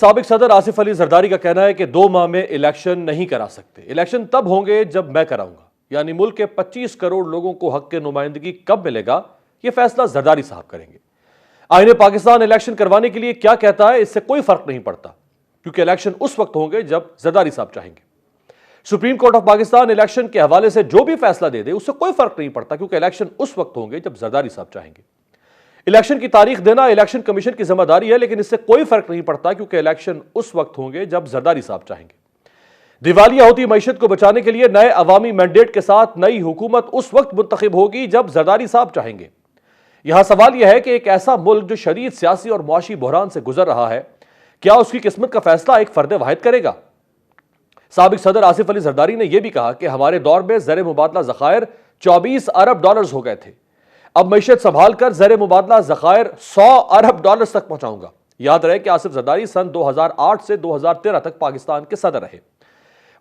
سابق صدر آصف علی زرداری کا کہنا ہے کہ 2 ماہ میں الیکشن نہیں کرا سکتے، الیکشن تب ہوں گے جب میں کراؤں گا، یعنی ملک کے 25 کروڑ لوگوں کو حق نمائندگی کب ملے گا یہ فیصلہ زرداری صاحب کریں گے۔ آئین پاکستان الیکشن کروانے کے لیے کیا کہتا ہے اس سے کوئی فرق نہیں پڑتا، کیونکہ الیکشن اس وقت ہوں گے جب زرداری صاحب چاہیں گے۔ Supreme court of Pakistan election کے حوالے سے جو بھی فیصلہ دے دے اس سے کوئی فرق نہیں پڑتا، کیونکہ الیکشن اس وقت ہوں گے جب زرداری صاحب چاہیں گے۔ الیکشن کی تاریخ دینا الیکشن کمیشن کی ذمہ داری ہے، لیکن اس سے کوئی فرق نہیں پڑتا کیونکہ الیکشن اس وقت ہوں گے جب زرداری صاحب چاہیں گے۔ دیوالیہ ہوتی معیشت کو بچانے کے لیے نئے عوامی مینڈیٹ کے ساتھ نئی حکومت اس وقت منتخب ہوگی جب زرداری صاحب چاہیں گے۔ یہاں سوال یہ ہے کہ ایک ایسا ملک جو شدید سیاسی اور معاشی بحران سے گزر رہا ہے، کیا اس کی قسمت کا فیصلہ ایک فرد واحد کرے گا؟ سابق صدر آصف علی زرداری نے یہ بھی کہا کہ ہمارے دور میں زر مبادلہ ذخائر 24 ارب ڈالرز ہو گئے تھے، اب معیشت سنبھال کر زر مبادلہ ذخائر 100 ارب ڈالرز تک پہنچاؤں گا۔ یاد رہے کہ آصف زرداری سن 2008 سے 2013 تک پاکستان کے صدر رہے۔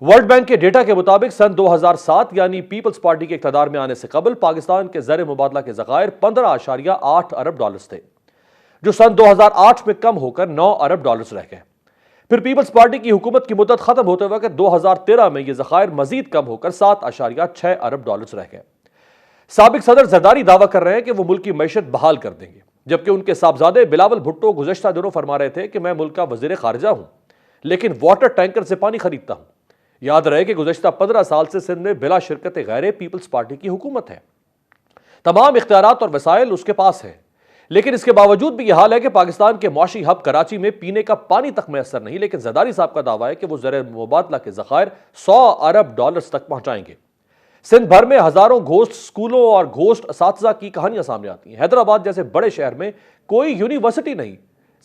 ورلڈ بینک کے ڈیٹا کے مطابق سن 2007 یعنی پیپلز پارٹی کے اقتدار میں آنے سے قبل پاکستان کے زر مبادلہ کے ذخائر 15.8 ارب ڈالرز تھے، جو سن 2008 میں کم ہو کر 9 ارب ڈالرز رہ گئے۔ پھر پیپلز پارٹی کی حکومت کی مدت ختم ہوتے وقت 2013 میں یہ ذخائر مزید کم ہو کر 7.6 ارب ڈالرز رہ گئے۔ سابق صدر زرداری دعویٰ کر رہے ہیں کہ وہ ملک کی معیشت بحال کر دیں گے، جبکہ ان کے صاحبزادے بلاول بھٹو گزشتہ دنوں فرما رہے تھے کہ میں ملک کا وزیر خارجہ ہوں لیکن واٹر ٹینکر سے پانی خریدتا ہوں۔ یاد رہے کہ گزشتہ 15 سال سے سندھ میں بلا شرکت غیر پیپلز پارٹی کی حکومت ہے، تمام اختیارات اور وسائل اس کے پاس ہیں، لیکن اس کے باوجود بھی یہ حال ہے کہ پاکستان کے معاشی ہب کراچی میں پینے کا پانی تک میسر نہیں۔ لیکن زرداری صاحب کا دعویٰ ہے کہ وہ زر مبادلہ کے ذخائر 100 ارب ڈالرز تک پہنچائیں گے۔ سندھ بھر میں ہزاروں گھوسٹ سکولوں اور گھوسٹ اساتذہ کی کہانیاں سامنے آتی ہیں۔ حیدرآباد جیسے بڑے شہر میں کوئی یونیورسٹی نہیں،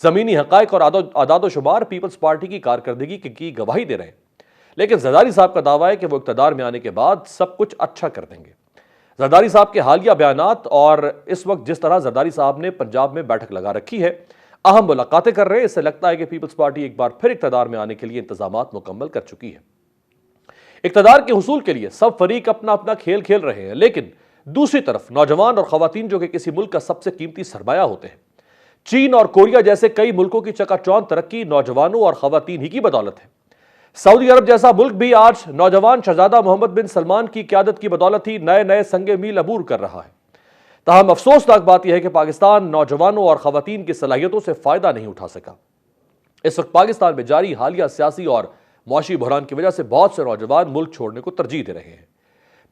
زمینی حقائق اور اعداد و شمار پیپلز پارٹی کی کارکردگی کی گواہی دے رہے ہیں، لیکن زرداری صاحب کا دعویٰ ہے کہ وہ اقتدار میں آنے کے بعد سب کچھ اچھا کر دیں گے۔ زرداری صاحب کے حالیہ بیانات اور اس وقت جس طرح زرداری صاحب نے پنجاب میں بیٹھک لگا رکھی ہے، اہم ملاقاتیں کر رہے ہیں، اس سے لگتا ہے کہ پیپلز پارٹی ایک بار پھر اقتدار میں آنے کے لیے انتظامات مکمل کر چکی ہے۔ اقتدار کے حصول کے لیے سب فریق اپنا اپنا کھیل کھیل رہے ہیں، لیکن دوسری طرف نوجوان اور خواتین جو کہ کسی ملک کا سب سے قیمتی سرمایہ ہوتے ہیں، چین اور کوریا جیسے کئی ملکوں کی چکا چوند ترقی نوجوانوں اور خواتین ہی کی بدولت ہے۔ سعودی عرب جیسا ملک بھی آج نوجوان شہزادہ محمد بن سلمان کی قیادت کی بدولت ہی نئے نئے سنگ میل عبور کر رہا ہے۔ تاہم افسوسناک بات یہ ہے کہ پاکستان نوجوانوں اور خواتین کی صلاحیتوں سے فائدہ نہیں اٹھا سکا۔ اس وقت پاکستان میں جاری حالیہ سیاسی اور معاشی بحران کی وجہ سے بہت سے نوجوان ملک چھوڑنے کو ترجیح دے رہے ہیں۔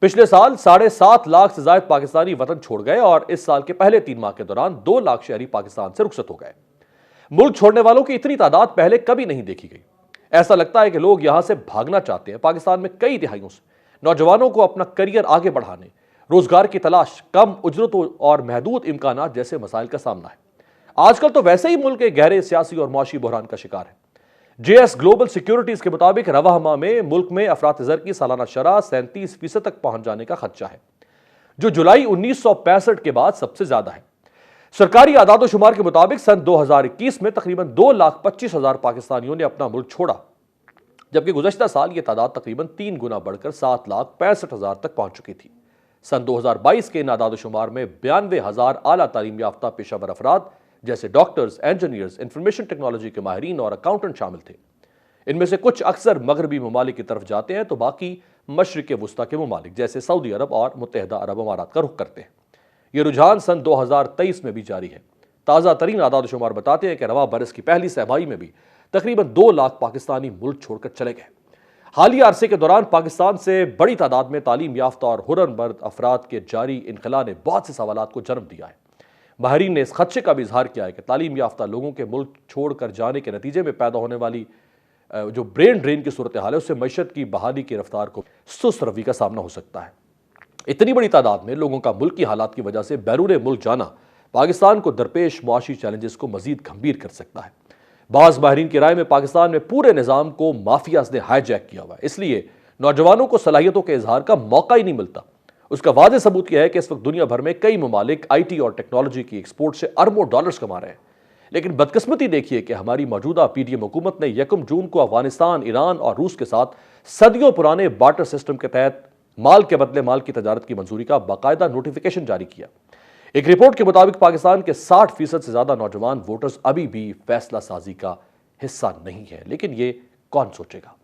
پچھلے سال 7.5 لاکھ سے زائد پاکستانی وطن چھوڑ گئے اور اس سال کے پہلے 3 ماہ کے دوران 2 لاکھ شہری پاکستان سے رخصت ہو گئے۔ ملک چھوڑنے والوں کی اتنی تعداد پہلے کبھی نہیں دیکھی گئی۔ ایسا لگتا ہے کہ لوگ یہاں سے بھاگنا چاہتے ہیں۔ پاکستان میں کئی دہائیوں سے نوجوانوں کو اپنا کریئر آگے بڑھانے، روزگار کی تلاش، کم اجرت اور محدود امکانات جیسے مسائل کا سامنا ہے۔ آج کل تو ویسے ہی ملک ایک گہرے سیاسی اور معاشی بحران کا شکار ہے۔ جے ایس گلوبل سیکیورٹیز کے مطابق رواں ماہ میں ملک میں افراط زر کی سالانہ شرح 37% تک پہنچ جانے کا خدشہ ہے، جو جولائی 1965 کے بعد سب سے زیادہ ہے۔ سرکاری اعداد و شمار کے مطابق سن 2021 میں تقریباً 2,25,000 پاکستانیوں نے اپنا ملک چھوڑا، جبکہ گزشتہ سال یہ تعداد تقریباً 3 گنا بڑھ کر 7,65,000 تک پہنچ چکی تھی۔ سن 2022 کے ان اعداد و شمار میں 92,000 اعلیٰ تعلیم یافتہ پیشہ ور افراد جیسے ڈاکٹرز، انجینئرز، انفارمیشن ٹیکنالوجی کے ماہرین اور اکاؤنٹنٹ شامل تھے۔ ان میں سے کچھ اکثر مغربی ممالک کی طرف جاتے ہیں تو باقی مشرق وسطیٰ کے ممالک جیسے سعودی عرب اور متحدہ عرب امارات کا رخ کرتے ہیں۔ یہ رجحان سن 2023 میں بھی جاری ہے۔ تازہ ترین اعداد و شمار بتاتے ہیں کہ رواں برس کی پہلی سہ ماہی میں بھی تقریباً 2 لاکھ پاکستانی ملک چھوڑ کر چلے گئے۔ حالیہ عرصے کے دوران پاکستان سے بڑی تعداد میں تعلیم یافتہ اور ہنر مند افراد کے جاری انخلا نے بہت سے سوالات کو جنم دیا ہے۔ ماہرین نے اس خدشے کا بھی اظہار کیا ہے کہ تعلیم یافتہ لوگوں کے ملک چھوڑ کر جانے کے نتیجے میں پیدا ہونے والی جو برین ڈرین کی صورتحال ہے، اس سے معیشت کی بحالی کی رفتار کو سست روی کا سامنا ہو سکتا ہے۔ اتنی بڑی تعداد میں لوگوں کا ملکی حالات کی وجہ سے بیرون ملک جانا پاکستان کو درپیش معاشی چیلنجز کو مزید گھمبیر کر سکتا ہے۔ بعض ماہرین کی رائے میں پاکستان میں پورے نظام کو مافیاز نے ہائی جیک کیا ہوا ہے، اس لیے نوجوانوں کو صلاحیتوں کے اظہار کا موقع ہی نہیں ملتا۔ اس کا واضح ثبوت یہ ہے کہ اس وقت دنیا بھر میں کئی ممالک آئی ٹی اور ٹیکنالوجی کی ایکسپورٹ سے اربوں ڈالرز کما رہے ہیں، لیکن بدقسمتی دیکھیے کہ ہماری موجودہ پی ڈی ایم حکومت نے 1 جون کو افغانستان، ایران اور روس کے ساتھ صدیوں پرانے بارٹر سسٹم کے تحت مال کے بدلے مال کی تجارت کی منظوری کا باقاعدہ نوٹیفیکیشن جاری کیا۔ ایک رپورٹ کے مطابق پاکستان کے 60% سے زیادہ نوجوان ووٹرز ابھی بھی فیصلہ سازی کا حصہ نہیں ہے، لیکن یہ کون سوچے گا؟